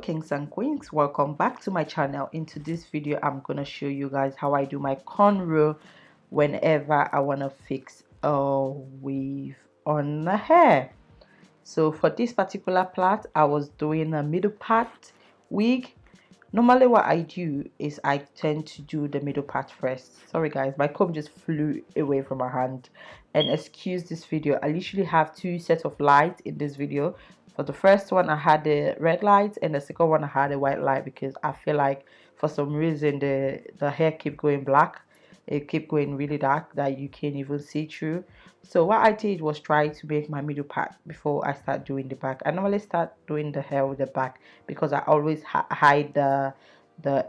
kings and queens, welcome back to my channel. Into this video I'm gonna show you guys how I do my cornrow whenever I want to fix a weave on the hair. So for this particular plait, I was doing a middle part wig. Normally what I do is I tend to do the middle part first. Sorry guys, my comb just flew away from my hand, and excuse this video. I literally have two sets of lights in this video. For the first one I had the red light, and the second one I had a white light, because I feel like for some reason the hair keep going black. It keep going really dark that you can't even see through. So what I did was try to make my middle part before I start doing the back. I normally start doing the hair with the back because I always hide the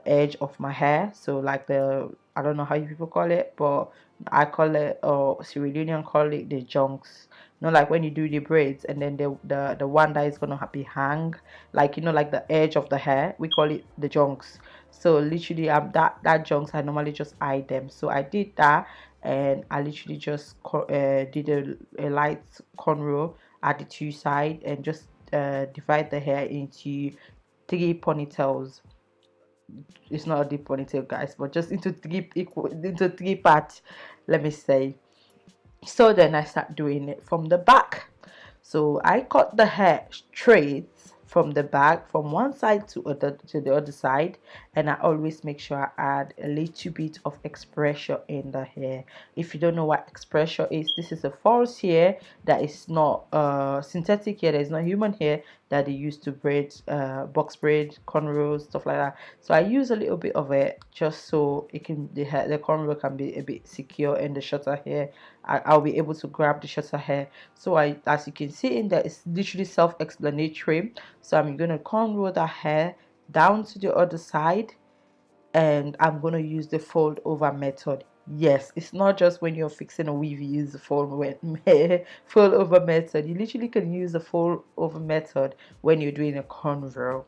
edge of my hair. So like the, I don't know how you people call it, but I call it, or Sierra Leonean call it, the junks. You know, like when you do the braids and then the one that is gonna be hang, like, you know, like the edge of the hair, we call it the junks. So literally that junks, I normally just hide them. So I did that, and I literally just did a light cornrow at the two sides, and just divide the hair into three ponytails. It's not a deep ponytail guys, but just into three parts, let me say. So then I start doing it from the back. So I cut the hair straight from the back, from one side to the other side, and I always make sure I add a little bit of expression in the hair. If you don't know what expression is, this is a false hair that is not synthetic hair, that is not human hair, that they use to braid, box braid, cornrows, stuff like that. So I use a little bit of it just so it can, the cornrow can be a bit secure, in the shorter hair I'll be able to grab the shorter hair. So as you can see in there, it's literally self-explanatory. So I'm going to cornrow the hair down to the other side, and I'm going to use the fold over method. Yes, it's not just when you're fixing a weave you use the fold over method. You literally can use the fold over method when you're doing a cornrow.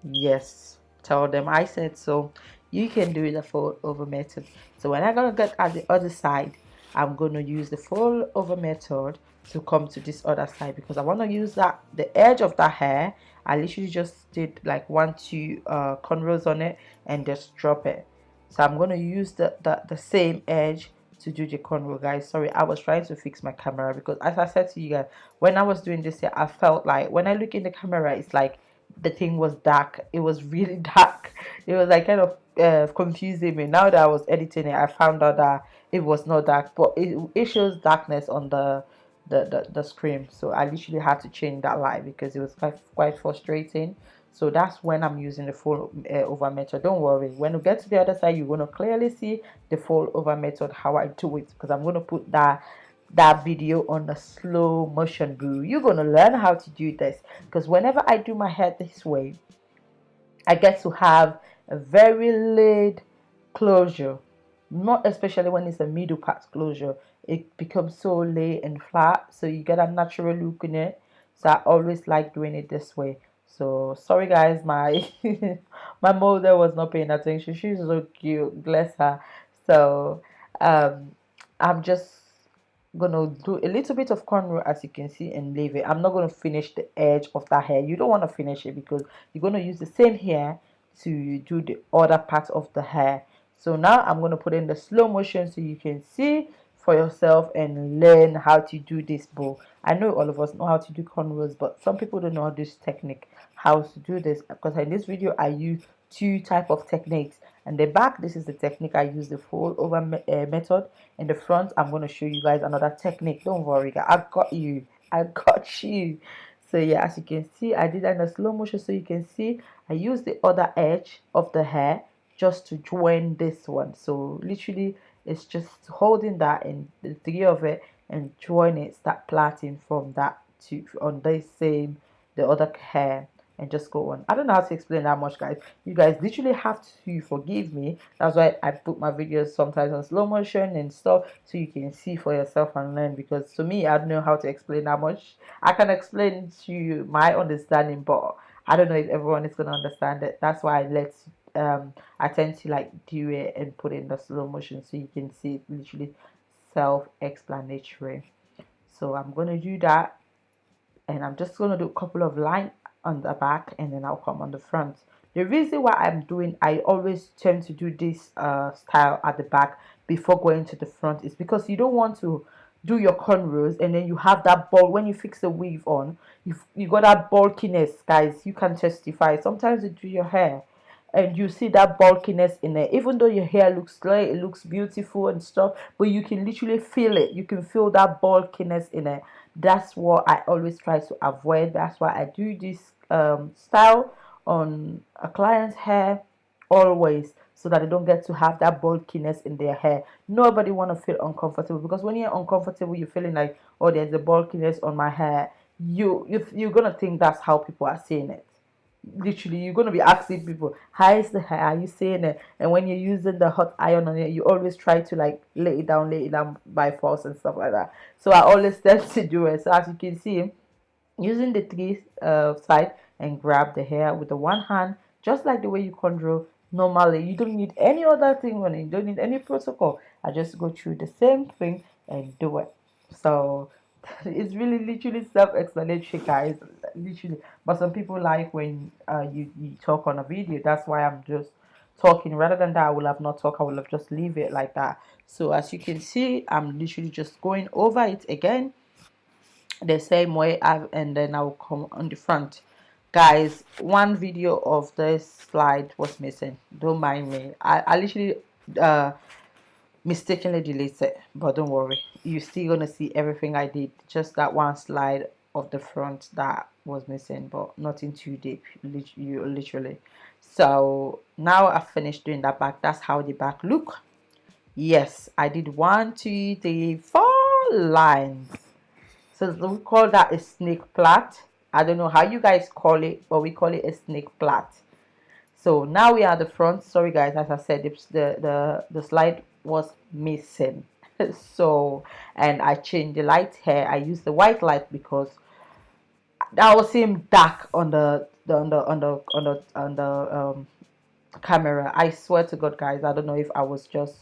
Yes, tell them I said so. You can do the fold over method. So when I'm gonna get at the other side, I'm gonna use the fold over method to come to this other side, because I want to use that the edge of that hair. I literally just did like 1-2 cornrows on it and just drop it. So I'm gonna use the same edge to do the cornrow, guys. Sorry, I was trying to fix my camera, because as I said to you guys, when I was doing this here, I felt like when I look in the camera, it's like the thing was dark. It was really dark. It was like kind of confusing me. Now that I was editing it, I found out that it was not dark, but it shows darkness on the screen. So I literally had to change that light because it was quite frustrating. So that's when I'm using the fold over method. Don't worry, when we get to the other side, you're going to clearly see the fold over method, how I do it, because I'm going to put that video on the slow motion, boo. You're going to learn how to do this, because whenever I do my hair this way, I get to have a very laid closure. Not especially when it's a middle part closure, it becomes so laid and flat, so you get a natural look in it. So I always like doing it this way. So sorry guys, my my mother was not paying attention. She's so cute, bless her. So I'm just gonna do a little bit of cornrow, as you can see, and leave it. I'm not gonna finish the edge of that hair. You don't want to finish it because you're gonna use the same hair to do the other part of the hair. So now I'm gonna put in the slow motion so you can see for yourself and learn how to do this bow. I know all of us know how to do cornrows, but some people don't know this technique, how to do this, because in this video I use two type of techniques. And the back, this is the technique I use, the fold over method. In the front, I'm going to show you guys another technique. Don't worry guys, I got you, I got you. So yeah, as you can see, I did that in a slow motion, so you can see I use the other edge of the hair just to join this one. So literally it's just holding that in the three of it and join it, start plaiting from that to on this same the other hair, and just go on. I don't know how to explain that much, guys. You guys literally have to forgive me. That's why I put my videos sometimes on slow motion and stuff, so you can see for yourself and learn, because to me, I don't know how to explain that much. I can explain to you my understanding, but I don't know if everyone is going to understand it. That's why I tend to like do it and put it in the slow motion so you can see it literally self-explanatory. So I'm going to do that, and I'm just going to do a couple of lines on the back, and then I'll come on the front. The reason why I always tend to do this style at the back before going to the front is because you don't want to do your cornrows and then you have that ball when you fix the weave on. You got that bulkiness, guys. You can testify. Sometimes you do your hair and you see that bulkiness in it, even though your hair looks straight, it looks beautiful and stuff, but you can literally feel it. You can feel that bulkiness in it. That's what I always try to avoid. That's why I do this style on a client's hair always, so that they don't get to have that bulkiness in their hair. Nobody want to feel uncomfortable, because when you're uncomfortable, you're feeling like, oh, there's a bulkiness on my hair. You're gonna think that's how people are seeing it. Literally, you're going to be asking people, how is the hair, are you seeing it? And when you're using the hot iron on it, you always try to like lay it down by force and stuff like that. So I always tend to do it. So as you can see, using the three side and grab the hair with the one hand, just like the way you control normally. You don't need any other thing on it. You don't need any protocol. I just go through the same thing and do it. So it's really literally self-explanatory, guys. Literally. But some people like when you talk on a video. That's why I'm just talking. Rather than that, I will have not talk. I will have just leave it like that. So as you can see, I'm literally just going over it again the same way, and then I'll come on the front. Guys, one video of this slide was missing. Don't mind me. I literally mistakenly deleted it, but don't worry, you're still gonna see everything I did. Just that one slide of the front that was missing, but nothing too deep. Literally. So now I've finished doing that back. That's how the back look. Yes, I did 1 2 3 4 lines. So we call that a snake plait. I don't know how you guys call it, but we call it a snake plait. So now we are at the front. Sorry guys, as I said, the slide was missing. So, and I changed the light here. I used the white light because that was seem dark on the camera. I swear to God, guys, I don't know if I was just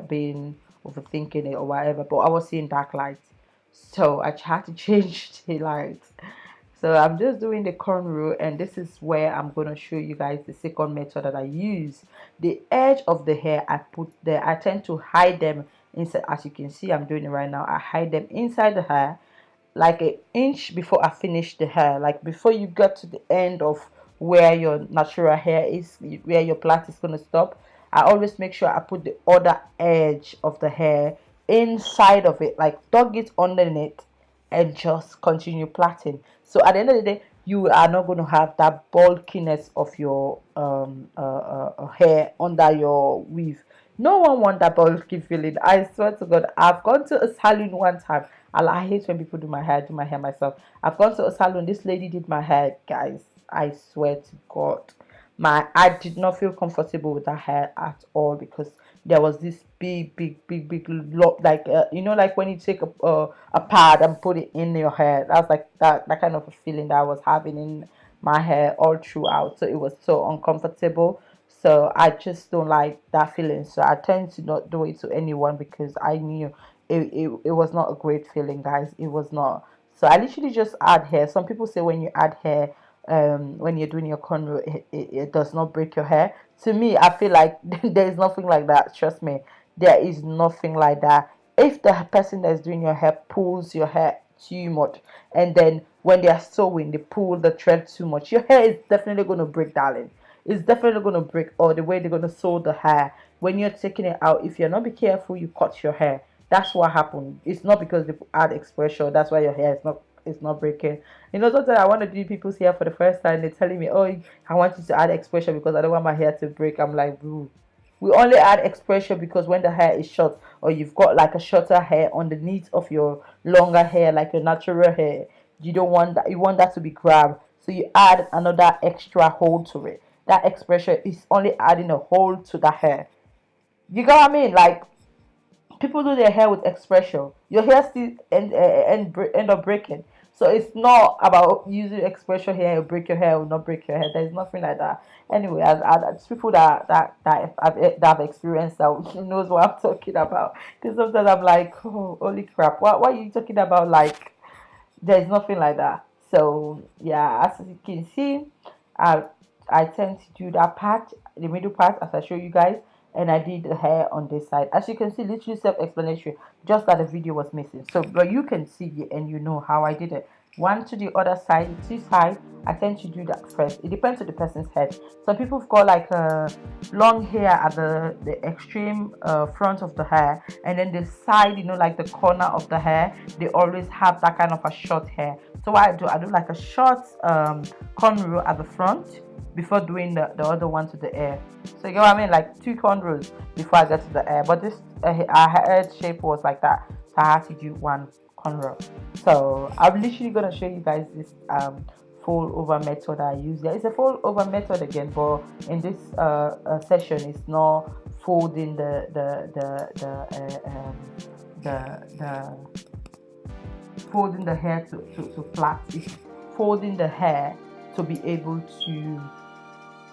being overthinking it or whatever, but I was seeing dark lights, so I had to change the light. So I'm just doing the cornrow, and this is where I'm going to show you guys the second method that I use. The edge of the hair I put there, I tend to hide them inside. As you can see, I'm doing it right now. I hide them inside the hair like an inch before I finish the hair, like before you get to the end of where your natural hair is, where your plait is going to stop. I always make sure I put the other edge of the hair inside of it, like dug it underneath, and just continue plaiting. So at the end of the day, you are not going to have that bulkiness of your hair under your weave. No one wants that bulky feeling. I swear to God, I've gone to a salon one time. I hate when people do my hair myself. I've gone to a salon. This lady did my hair, guys. I swear to God, I did not feel comfortable with that hair at all, because there was this big lot, like like when you take a pad and put it in your hair. That's like that kind of a feeling that I was having in my hair all throughout. So it was so uncomfortable. So I just don't like that feeling. So I tend to not do it to anyone, because I knew it was not a great feeling, guys. It was not. So I literally just add hair. Some people say when you add hair, when you're doing your cornrow, it does not break your hair. To me, I feel like there is nothing like that. Trust me, there is nothing like that. If the person that's doing your hair pulls your hair too much, and then when they are sewing, they pull the thread too much, your hair is definitely going to break, darling. It's definitely going to break. Or the way they're going to sew the hair, when you're taking it out, if you're not be careful, you cut your hair. That's what happened. It's not because they add expression. That's why your hair is not breaking. Sometimes I want to do people's hair for the first time. They're telling me, oh, I want you to add expression because I don't want my hair to break. I'm like, boo. We only add expression because when the hair is short, or you've got like a shorter hair underneath of your longer hair, like your natural hair, you don't want that. You want that to be grabbed. So you add another extra hold to it. That expression is only adding a hold to the hair. You get what I mean? Like, people do their hair with expression. Your hair still end up breaking. So it's not about using expression here, you break your hair or not break your hair. There's nothing like that. Anyway, as people that have experienced that knows what I'm talking about. Because sometimes I'm like, oh, holy crap, what are you talking about? Like, there's nothing like that. So yeah, as you can see, I I tend to do that part, the middle part, as I show you guys, and I did the hair on this side. As you can see, literally self-explanatory, just that the video was missing. So, but you can see it and you know how I did it. One to the other side, two sides. I tend to do that first. It depends on the person's head. Some people have got like a long hair at the extreme front of the hair, and then the side, you know, like the corner of the hair, they always have that kind of a short hair. So what I do like a short cornrow at the front before doing the other one to the air. So you get what I mean, like two cornrows before I get to the air. But this our head shape was like that, so I had to do one cornrow. So I'm literally gonna show you guys this fold over method I use. There is a fold over method again, but in this session it's not folding the folding the hair to flat. It's folding the hair to be able to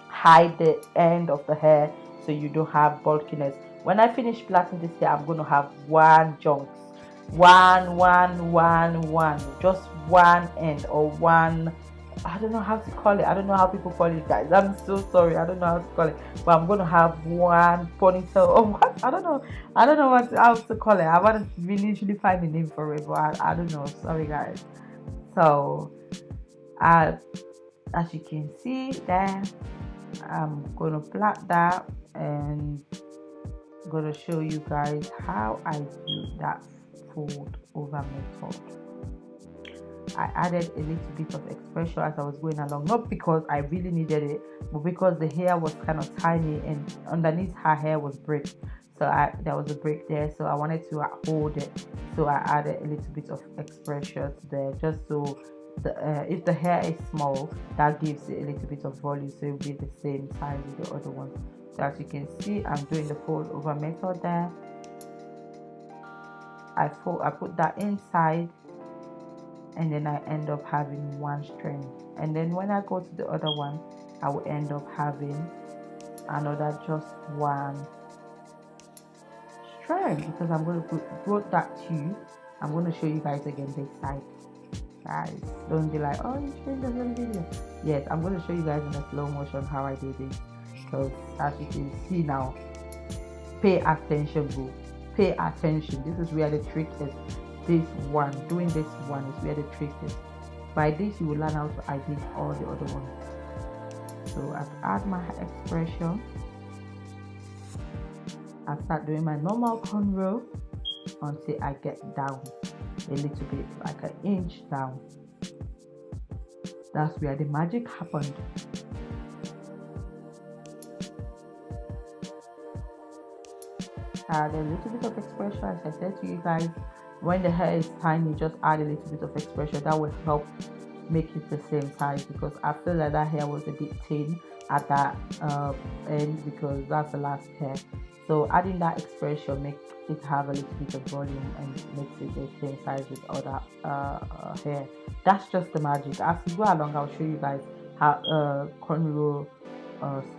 hide the end of the hair so you don't have bulkiness. When I finish plaiting this hair, I'm going to have one chunk, one, just one end, or one. I don't know how to call it. I don't know how people call it, guys. I'm so sorry. I don't know how to call it. But I'm gonna have one ponytail or what? I don't know. I don't know how to call it. I want to really find a name for it, but I don't know. Sorry, guys. So, as you can see there, I'm gonna plait that and I'm gonna show you guys how I do that fold over method. I added a little bit of expression as I was going along, not because I really needed it, but because the hair was kind of tiny and underneath her hair was break. So there was a break there, so I wanted to hold it. So I added a little bit of expression there, just so if the hair is small, that gives it a little bit of volume, so it will be the same size as the other one. So as you can see, I'm doing the fold over method there. I put that inside, and then I end up having one strand, and then when I go to the other one, I will end up having another just one strand, because I'm going to put that too. I'm going to show you guys again this side, guys. Don't be like, oh, you changed the whole video. Yes, I'm going to show you guys in a slow motion how I do this, because as you can see now, pay attention, bro. Pay attention. This is where the trick is. Doing this one is where the trick is. By this, you will learn how to ideate all the other ones. So I add my expression. I start doing my normal cornrow until I get down a little bit, like an inch down. That's where the magic happened. Add a little bit of expression, as I said to you guys. When the hair is tiny, just add a little bit of expression. That will help make it the same size, because I feel like that hair was a bit thin at that end, because that's the last hair. So adding that expression makes it have a little bit of volume and makes it the same size with other hair. That's just the magic. As we go along, I'll show you guys how cornrow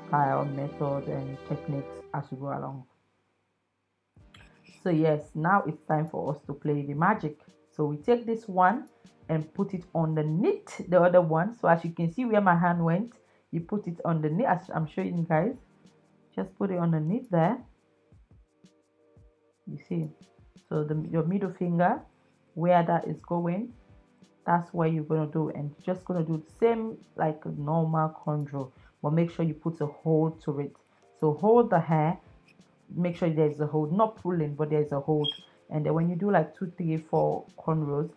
style, method, and techniques as we go along. So yes, now it's time for us to play the magic. So we take this one and put it underneath the other one. So as you can see where my hand went, you put it underneath, as I'm showing you guys. Just put it underneath there. You see, so your middle finger, where that is going, that's what you're going to do. And you're just going to do the same like a normal cornrow, but make sure you put a hold to it. So hold the hair, make sure there's a hold, not pulling, but there's a hold. And then when you do like 2, 3, 4 cornrows,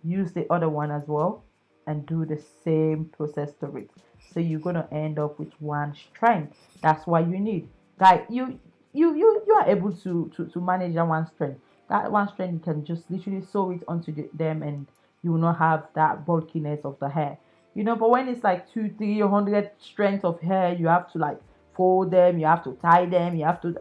use the other one as well and do the same process to it. So you're gonna end up with one strand. That's what you need, guys. You are able to manage that one strand. That one strand, you can just literally sew it onto them, and you will not have that bulkiness of the hair, you know. But when it's like 200, 300 strands of hair, you have to like fold them, you have to tie them, you have to,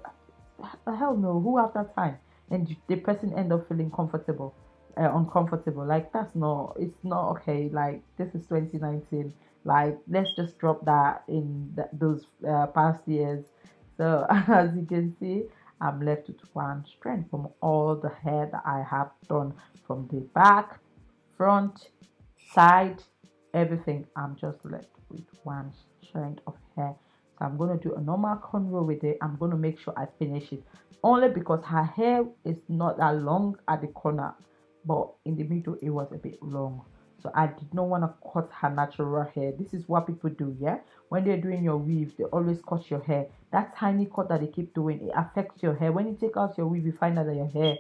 hell no, who have that time? And the person end up feeling uncomfortable. Like, that's not, it's not okay. Like, this is 2019. Like, let's just drop that in those past years. So as you can see, I'm left with one strand from all the hair that I have done, from the back, front, side, everything, I'm just left with one strand of hair. So I'm going to do a normal cornrow with it. I'm going to make sure I finish it, only because her hair is not that long at the corner, but in the middle it was a bit long. So I did not want to cut her natural hair. This is what people do, yeah? When they're doing your weave, they always cut your hair. That tiny cut that they keep doing, it affects your hair. When you take out your weave, you find out that your hair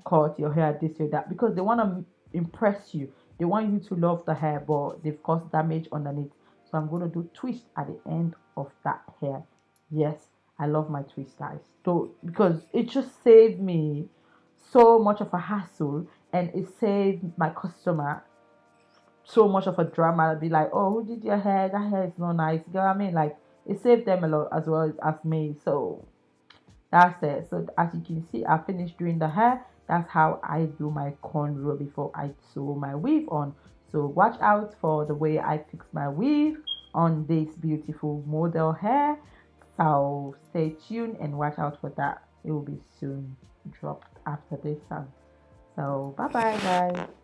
cut, your hair this or that, because they want to impress you. They want you to love the hair, but they've caused damage underneath. So I'm going to do twist at the end of that hair. Yes, I love my twist, guys. So because it just saved me so much of a hassle, and it saved my customer so much of a drama. I'd be like, oh, who did your hair? That hair is not nice. You know what I mean? Like, it saved them a lot as well as me. So that's it. So as you can see, I finished doing the hair. That's how I do my cornrow before I sew my weave on. So watch out for the way I fix my weave on this beautiful model hair. So stay tuned and watch out for that. It will be soon dropped after this one. So bye bye, guys.